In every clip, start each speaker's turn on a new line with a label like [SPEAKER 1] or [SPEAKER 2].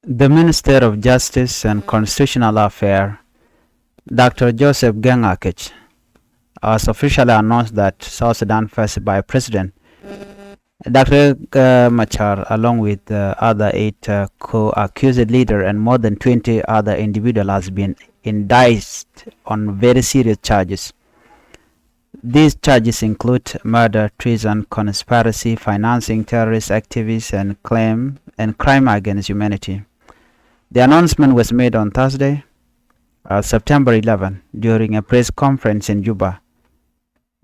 [SPEAKER 1] The Minister of Justice and Constitutional Affairs, Dr. Joseph Gengakech, has officially announced that South Sudan first by President Dr. Machar, along with other 8 co-accused leaders and more than 20 other individuals, has been indicted on very serious charges. These charges include murder, treason, conspiracy, financing terrorist activities, and crime against humanity. The announcement was made on Thursday, September 11, during a press conference in Juba.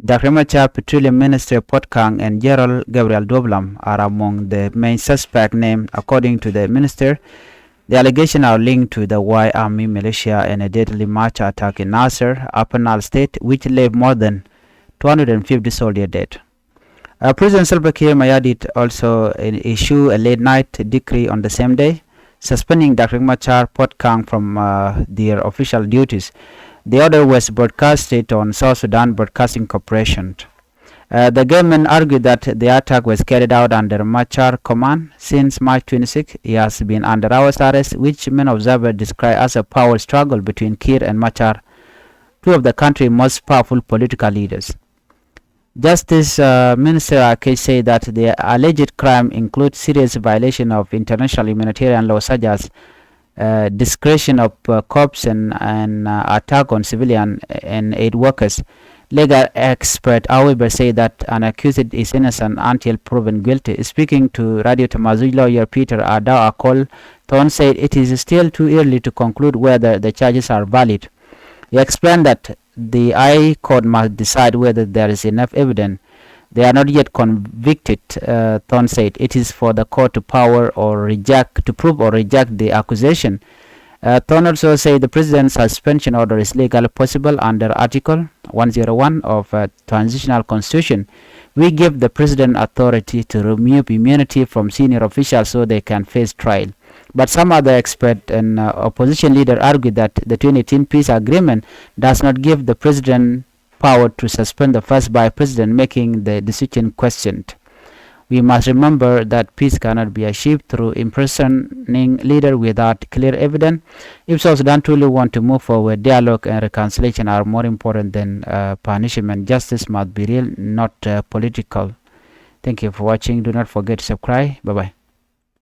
[SPEAKER 1] Dr. Machar, Petroleum Minister Potkang, and General Gabriel Doblam are among the main suspects named. According to the minister, the allegations are linked to the Y Army militia and a deadly march attack in Nasser, Upper Nile State, which left more than 250 soldiers dead. President Salva Kiir Mayardit also issued a late-night decree on the same day, suspending Dr. Machar Potkang from their official duties. The order was broadcasted on South Sudan Broadcasting Corporation. The government argued that the attack was carried out under Machar command. Since March 26, he has been under house arrest, which many observers describe as a power struggle between Kiir and Machar, two of the country's most powerful political leaders. Justice Minister Akech said that the alleged crime includes serious violation of international humanitarian law, such as discretion of corps and attack on civilian and aid workers. Legal experts, however, say that an accused is innocent until proven guilty. Speaking to Radio Tamazui lawyer Peter Adao Akol, Thorne said it is still too early to conclude whether the charges are valid. He explained that the High Court must decide whether there is enough evidence. They are not yet convicted, Thorne said. It is for the court to prove or reject the accusation. Thorne also said the president's suspension order is legally possible under Article 101 of Transitional Constitution. We give the president authority to remove immunity from senior officials so they can face trial. But some other experts and opposition leaders argue that the 2018 peace agreement does not give the president power to suspend the first by president, making the decision questioned. We must remember that peace cannot be achieved through imprisoning leaders without clear evidence. If South Sudan truly want to move forward, dialogue and reconciliation are more important than punishment. Justice must be real, not political. Thank you for watching. Do not forget to subscribe. Bye-bye.